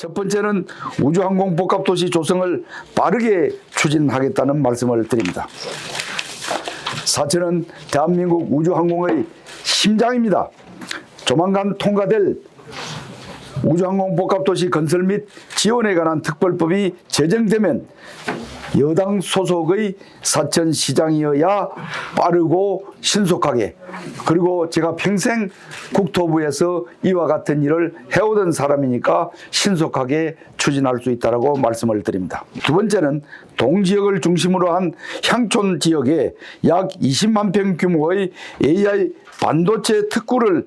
첫 번째는 우주항공 복합도시 조성을 빠르게 추진하겠다는 말씀을 드립니다. 사천은 대한민국 우주항공의 심장입니다. 조만간 통과될 우주항공 복합도시 건설 및 지원에 관한 특별법이 제정되면 여당 소속의 사천시장이어야 빠르고 신속하게, 그리고 제가 평생 국토부에서 이와 같은 일을 해오던 사람이니까 신속하게 추진할 수 있다고 말씀을 드립니다. 두 번째는 동지역을 중심으로 한 향촌 지역에 약 20만 평 규모의 AI 반도체 특구를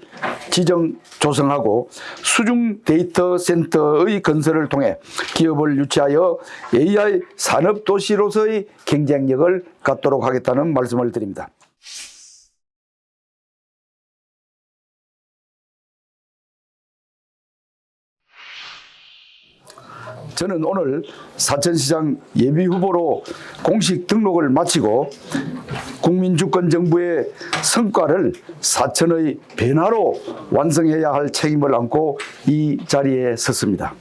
조성하고 수중 데이터 센터의 건설을 통해 기업을 유치하여 AI 산업도시로서의 경쟁력을 갖도록 하겠다는 말씀을 드립니다. 저는 오늘 사천시장 예비후보로 공식 등록을 마치고 국민주권정부의 성과를 사천의 변화로 완성해야 할 책임을 안고 이 자리에 섰습니다.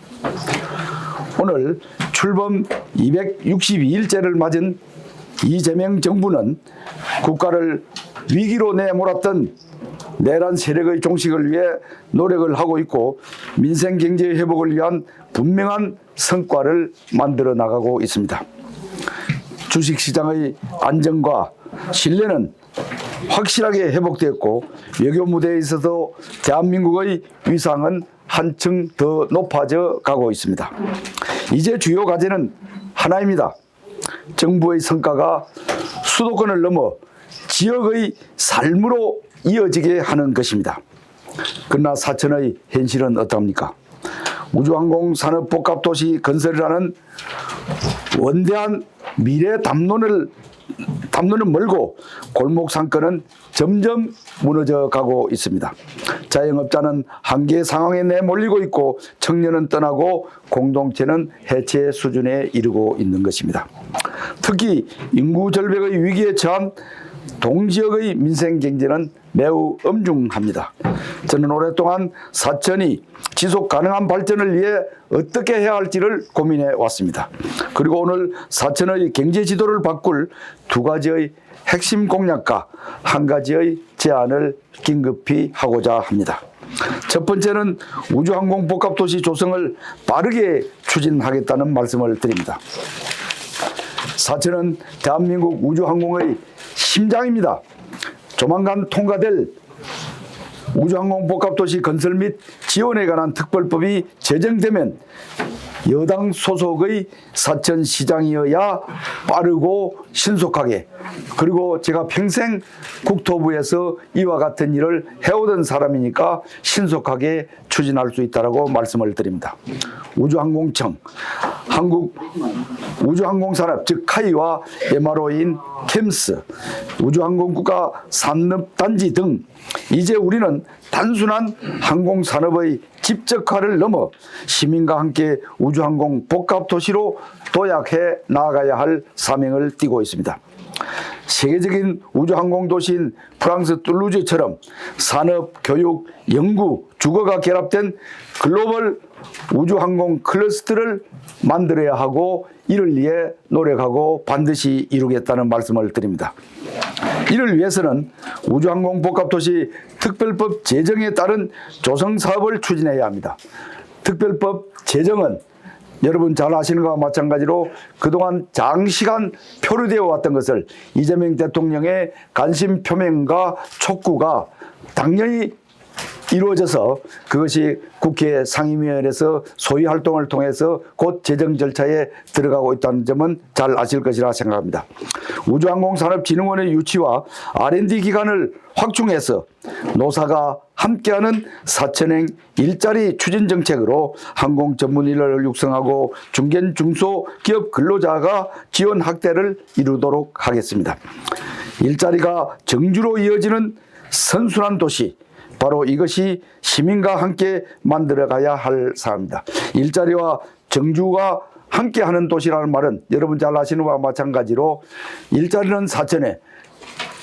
오늘 출범 262일째를 맞은 이재명 정부는 국가를 위기로 내몰았던 내란 세력의 종식을 위해 노력을 하고 있고 민생 경제 회복을 위한 분명한 성과를 만들어 나가고 있습니다. 주식시장의 안정과 신뢰는 확실하게 회복되었고 외교 무대에 있어서 대한민국의 위상은 한층 더 높아져 가고 있습니다. 이제 주요 과제는 하나입니다. 정부의 성과가 수도권을 넘어 지역의 삶으로 이어지게 하는 것입니다. 그러나 사천의 현실은 어떻습니까? 우주항공 산업복합도시 건설이라는 원대한 미래 담론은 멀고 골목 상권은 점점 무너져 가고 있습니다. 자영업자는 한계 상황에 내몰리고 있고 청년은 떠나고 공동체는 해체 수준에 이르고 있는 것입니다. 특히 인구 절벽의 위기에 처한 동지역의 민생 경제는 매우 엄중합니다. 저는 오랫동안 사천이 지속 가능한 발전을 위해 어떻게 해야 할지를 고민해 왔습니다. 그리고 오늘 사천의 경제 지도를 바꿀 두 가지의 핵심 공약과 한 가지의 제안을 긴급히 하고자 합니다. 첫 번째는 우주항공 복합도시 조성을 빠르게 추진하겠다는 말씀을 드립니다. 사천은 대한민국 우주항공의 심장입니다. 조만간 통과될 우주항공 복합도시 건설 및 지원에 관한 특별법이 제정되면 여당 소속의 사천시장이어야 빠르고 신속하게, 그리고 제가 평생 국토부에서 이와 같은 일을 해오던 사람이니까 신속하게 추진할 수 있다고 말씀을 드립니다. 우주항공청, 한국우주항공산업 즉 카이와 MRO인 캠스, 우주항공국가 산업단지 등 이제 우리는 단순한 항공산업의 집적화를 넘어 시민과 함께 우주항공 복합도시로 도약해 나아가야 할 사명을 띠고 있습니다. 세계적인 우주항공 도시인 프랑스 툴루즈처럼 산업, 교육, 연구, 주거가 결합된 글로벌 우주항공 클러스터를 만들어야 하고 이를 위해 노력하고 반드시 이루겠다는 말씀을 드립니다. 이를 위해서는 우주항공 복합도시 특별법 제정에 따른 조성사업을 추진해야 합니다. 특별법 제정은 여러분 잘 아시는 것과 마찬가지로 그동안 장시간 표류되어 왔던 것을 이재명 대통령의 관심 표명과 촉구가 당연히 이루어져서 그것이 국회 상임위원회에서 소위 활동을 통해서 곧 제정 절차에 들어가고 있다는 점은 잘 아실 것이라 생각합니다. 우주항공산업진흥원의 유치와 R&D 기간을 확충해서 노사가 함께하는 사천행 일자리 추진 정책으로 항공 전문 인력을 육성하고 중견 중소기업 근로자가 지원 확대를 이루도록 하겠습니다. 일자리가 정주로 이어지는 선순환 도시, 바로 이것이 시민과 함께 만들어가야 할 사업입니다. 일자리와 정주가 함께하는 도시라는 말은 여러분 잘 아시는 것과 마찬가지로 일자리는 사천에,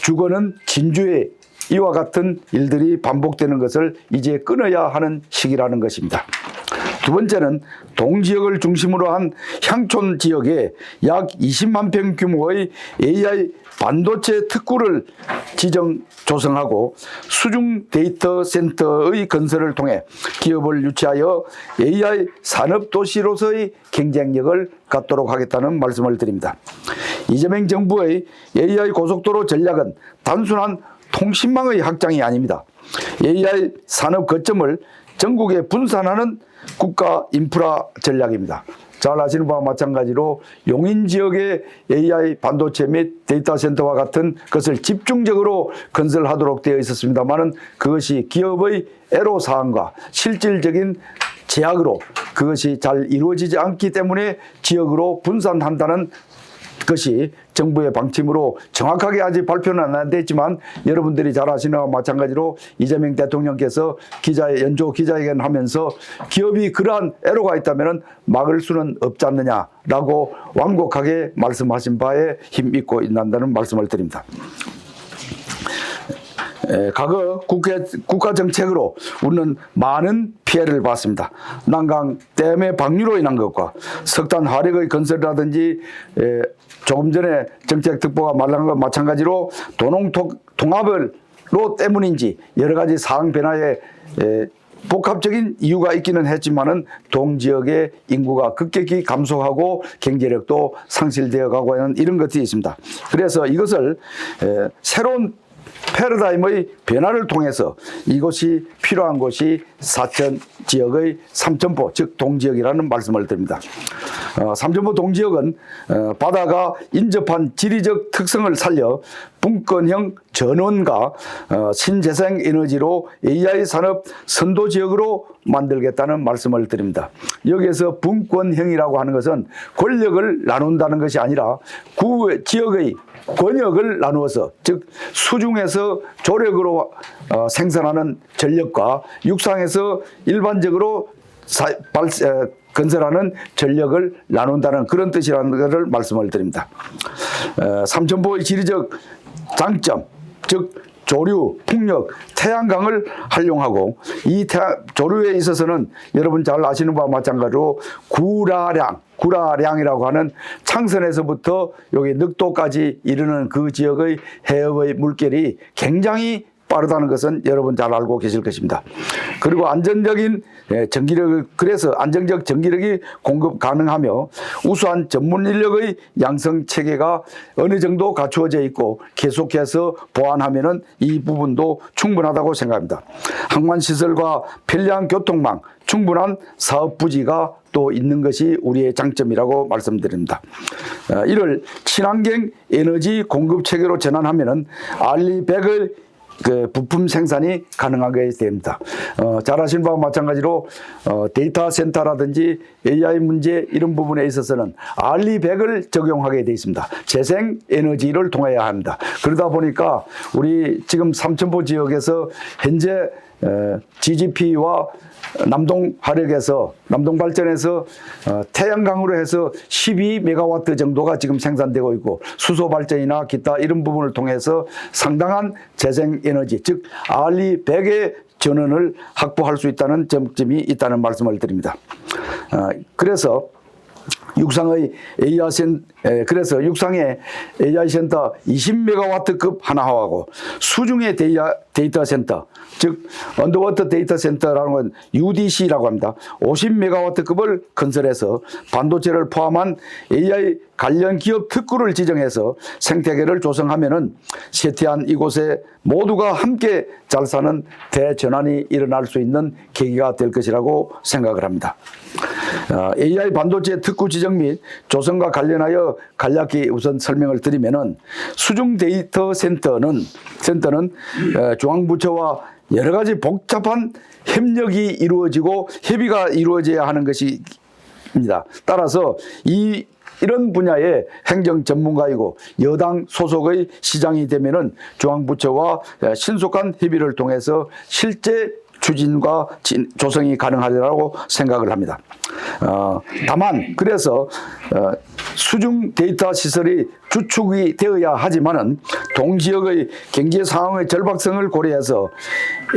주거는 진주에 이와 같은 일들이 반복되는 것을 이제 끊어야 하는 시기라는 것입니다. 두 번째는 동지역을 중심으로 한 향촌 지역에 약 20만 평 규모의 AI 반도체 특구를 조성하고 수중 데이터 센터의 건설을 통해 기업을 유치하여 AI 산업도시로서의 경쟁력을 갖도록 하겠다는 말씀을 드립니다. 이재명 정부의 AI 고속도로 전략은 단순한 통신망의 확장이 아닙니다. AI 산업 거점을 전국에 분산하는 국가 인프라 전략입니다. 잘 아시는 바와 마찬가지로 용인 지역의 AI 반도체 및 데이터 센터와 같은 것을 집중적으로 건설하도록 되어 있었습니다만은 그것이 기업의 애로사항과 실질적인 제약으로 그것이 잘 이루어지지 않기 때문에 지역으로 분산한다는 것이 정부의 방침으로 정확하게 아직 발표는 안 됐지만 여러분들이 잘 아시는 것과 마찬가지로 이재명 대통령께서 연조 기자회견을 하면서 기업이 그러한 애로가 있다면 막을 수는 없지 않느냐라고 완곡하게 말씀하신 바에 힘입고 있는다는 말씀을 드립니다. 과거 국가 정책으로 우리는 많은 피해를 봤습니다. 난강 댐의 방류로 인한 것과 석탄 화력의 건설이라든지 조금 전에 정책 특보가 말한 것 마찬가지로 도농 통합으로 때문인지 여러 가지 상황 변화에 복합적인 이유가 있기는 했지만은 동지역의 인구가 급격히 감소하고 경제력도 상실되어 가고 있는 이런 것들이 있습니다. 그래서 이것을 새로운 패러다임의 변화를 통해서 이곳이 필요한 곳이 사천 지역의 삼천포 즉 동지역이라는 말씀을 드립니다. 삼천포 동지역은 바다가 인접한 지리적 특성을 살려 분권형 전원과 신재생 에너지로 AI 산업 선도 지역으로 만들겠다는 말씀을 드립니다. 여기에서 분권형이라고 하는 것은 권력을 나눈다는 것이 아니라 지역의 권역을 나누어서 즉 수중에서 조력으로 생산하는 전력과 육상에서 일반적으로 건설하는 전력을 나눈다는 그런 뜻이라는 것을 말씀을 드립니다. 삼천포의 지리적 장점 즉 조류, 풍력, 태양광을 활용하고 이 조류에 있어서는 여러분 잘 아시는 바와 마찬가지로 구라량이라고 하는 창선에서부터 여기 늑도까지 이르는 그 지역의 해역의 물결이 굉장히 빠르다는 것은 여러분 잘 알고 계실 것입니다. 그리고 안정적인 전기력, 그래서 안정적 전기력이 공급 가능하며 우수한 전문 인력의 양성 체계가 어느 정도 갖추어져 있고 계속해서 보완하면은 이 부분도 충분하다고 생각합니다. 항만시설과 편리한 교통망, 충분한 사업 부지가 또 있는 것이 우리의 장점이라고 말씀드립니다. 이를 친환경 에너지 공급 체계로 전환하면은 알리100의 부품 생산이 가능하게 됩니다. 잘 아시는 바와 마찬가지로 데이터 센터라든지 AI 문제 이런 부분에 있어서는 알리100을 적용하게 되어 있습니다. 재생 에너지를 통해야 합니다. 그러다 보니까 우리 지금 삼천포 지역에서 현재 GGP와 남동발전에서 태양광으로 해서 12메가와트 정도가 지금 생산되고 있고 수소발전이나 기타 이런 부분을 통해서 상당한 재생에너지 즉 알리100의 전원을 확보할 수 있다는 점점이 있다는 말씀을 드립니다. 그래서 육상의 AI 센터 20메가와트급 하나하고 수중의 데이터 센터 즉 언더워터 데이터 센터라는 건 UDC라고 합니다. 50메가와트급을 건설해서 반도체를 포함한 AI 관련 기업 특구를 지정해서 생태계를 조성하면은 세태한 이곳에 모두가 함께 잘 사는 대전환이 일어날 수 있는 계기가 될 것이라고 생각을 합니다. AI 반도체 특구 지정 및 조성과 관련하여 간략히 우선 설명을 드리면은 수중 데이터 센터는 중앙부처와 여러 가지 복잡한 협력이 이루어지고 협의가 이루어져야 하는 것입니다. 따라서 이런 분야의 행정 전문가이고 여당 소속의 시장이 되면은 중앙부처와 신속한 협의를 통해서 실제 추진과 조성이 가능하리라고 생각을 합니다. 다만 그래서 수중 데이터 시설이 주축이 되어야 하지만은 동지역의 경제 상황의 절박성을 고려해서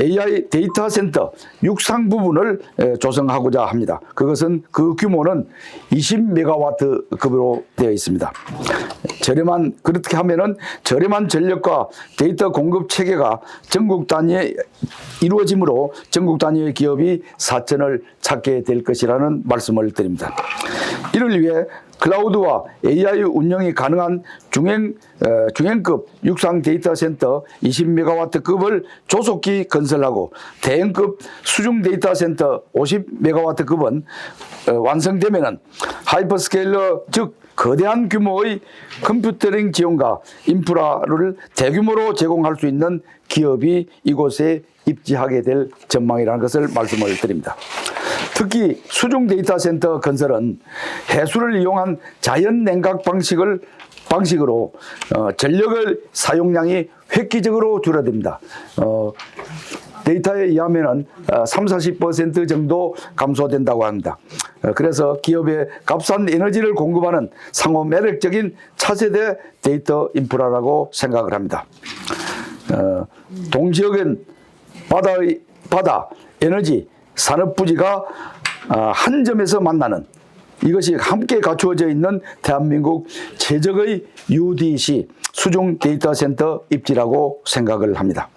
AI 데이터 센터 육상 부분을 조성하고자 합니다. 그것은 그 규모는 20메가와트급으로 되어 있습니다. 그렇게 하면은 저렴한 전력과 데이터 공급 체계가 전국 단위에 이루어지므로 전국 단위의 기업이 사천을 찾게 될 것이라는 말씀을 드립니다. 이를 위해 클라우드와 AI 운영이 가능한 중형급 육상 데이터 센터 20메가와트급을 조속히 건설하고 대형급 수중 데이터 센터 50메가와트급은 완성되면은 하이퍼스케일러 즉 거대한 규모의 컴퓨터링 지원과 인프라를 대규모로 제공할 수 있는 기업이 이곳에 입지하게 될 전망이라는 것을 말씀을 드립니다. 특히 수중 데이터 센터 건설은 해수를 이용한 자연 냉각 방식으로 전력의 사용량이 획기적으로 줄어듭니다. 데이터에 의하면 30-40% 정도 감소된다고 합니다. 그래서 기업에 값싼 에너지를 공급하는 상호 매력적인 차세대 데이터 인프라라고 생각을 합니다. 동지역은 바다, 에너지, 산업부지가 한 점에서 만나는 이것이 함께 갖추어져 있는 대한민국 최적의 UDC 수중 데이터 센터 입지라고 생각을 합니다.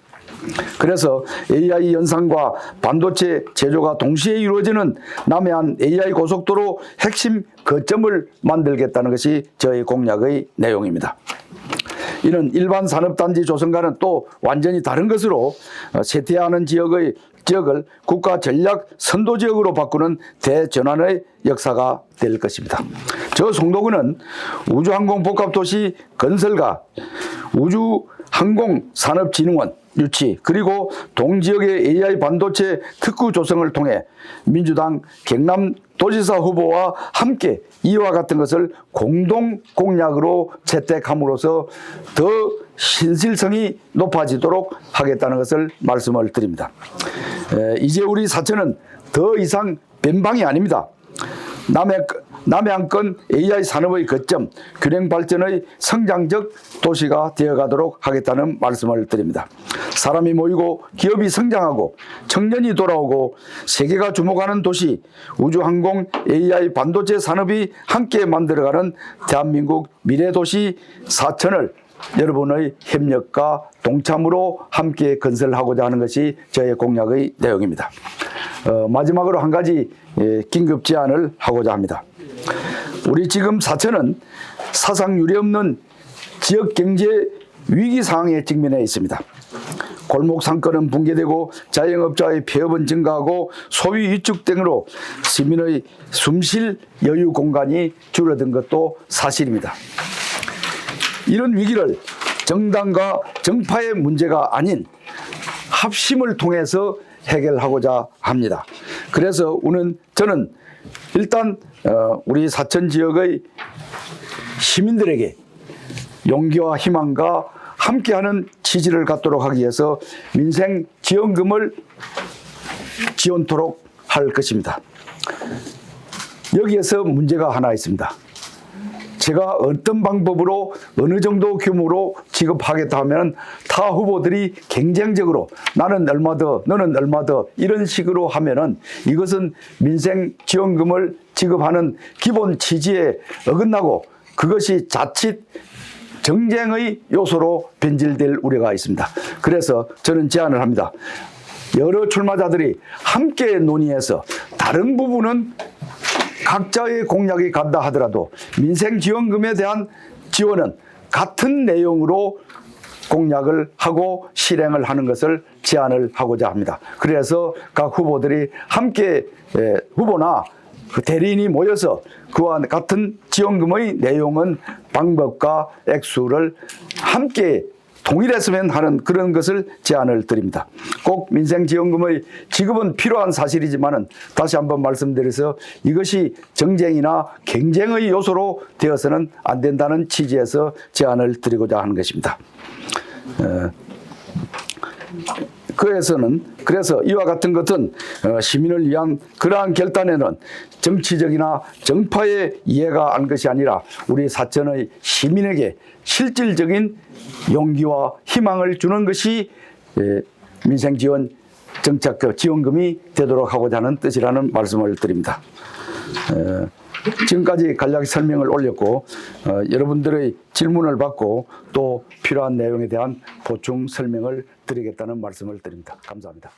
그래서 AI 연상과 반도체 제조가 동시에 이루어지는 남해안 AI 고속도로 핵심 거점을 만들겠다는 것이 저의 공약의 내용입니다. 이는 일반 산업단지 조성과는 또 완전히 다른 것으로 쇠퇴하는 지역을 국가 전략 선도지역으로 바꾸는 대전환의 역사가 될 것입니다. 저 송도구는 우주항공복합도시 건설과 우주항공산업진흥원 유치 그리고 동지역의 AI 반도체 특구 조성을 통해 민주당 경남도지사 후보와 함께 이와 같은 것을 공동 공약으로 채택함으로써 더 신실성이 높아지도록 하겠다는 것을 말씀을 드립니다. 이제 우리 사천은 더 이상 변방이 아닙니다. 남해안권 AI 산업의 거점, 균형 발전의 성장적 도시가 되어가도록 하겠다는 말씀을 드립니다. 사람이 모이고 기업이 성장하고 청년이 돌아오고 세계가 주목하는 도시, 우주항공, AI 반도체 산업이 함께 만들어가는 대한민국 미래도시 사천을 여러분의 협력과 동참으로 함께 건설하고자 하는 것이 저의 공약의 내용입니다. 마지막으로 한 가지 긴급 제안을 하고자 합니다. 우리 지금 사천은 사상 유례없는 지역 경제 위기 상황에 직면해 있습니다. 골목 상권은 붕괴되고 자영업자의 폐업은 증가하고 소비 위축 등으로 시민의 숨쉴 여유 공간이 줄어든 것도 사실입니다. 이런 위기를 정당과 정파의 문제가 아닌 합심을 통해서 해결하고자 합니다. 그래서 저는 일단 우리 사천 지역의 시민들에게 용기와 희망과 함께하는 지지를 갖도록 하기 위해서 민생 지원금을 지원토록 할 것입니다. 여기에서 문제가 하나 있습니다. 제가 어떤 방법으로 어느 정도 규모로 지급하겠다 하면 타 후보들이 경쟁적으로 나는 얼마 더 너는 얼마 더 이런 식으로 하면은 이것은 민생 지원금을 지급하는 기본 취지에 어긋나고 그것이 자칫 정쟁의 요소로 변질될 우려가 있습니다. 그래서 저는 제안을 합니다. 여러 출마자들이 함께 논의해서 다른 부분은 각자의 공약이 간다 하더라도 민생지원금에 대한 지원은 같은 내용으로 공약을 하고 실행을 하는 것을 제안을 하고자 합니다. 그래서 각 후보들이 함께 후보나 그 대리인이 모여서 그와 같은 지원금의 내용은 방법과 액수를 함께 동일했으면 하는 그런 것을 제안을 드립니다. 꼭 민생지원금의 지급은 필요한 사실이지만 다시 한번 말씀드려서 이것이 정쟁이나 경쟁의 요소로 되어서는 안 된다는 취지에서 제안을 드리고자 하는 것입니다. 그래서 이와 같은 것은 시민을 위한 그러한 결단에는 정치적이나 정파의 이해가 안 것이 아니라 우리 사천의 시민에게 실질적인 용기와 희망을 주는 것이 민생지원 정책 지원금이 되도록 하고자 하는 뜻이라는 말씀을 드립니다. 지금까지 간략히 설명을 올렸고 여러분들의 질문을 받고 또 필요한 내용에 대한 보충 설명을 드리겠다는 말씀을 드립니다. 감사합니다.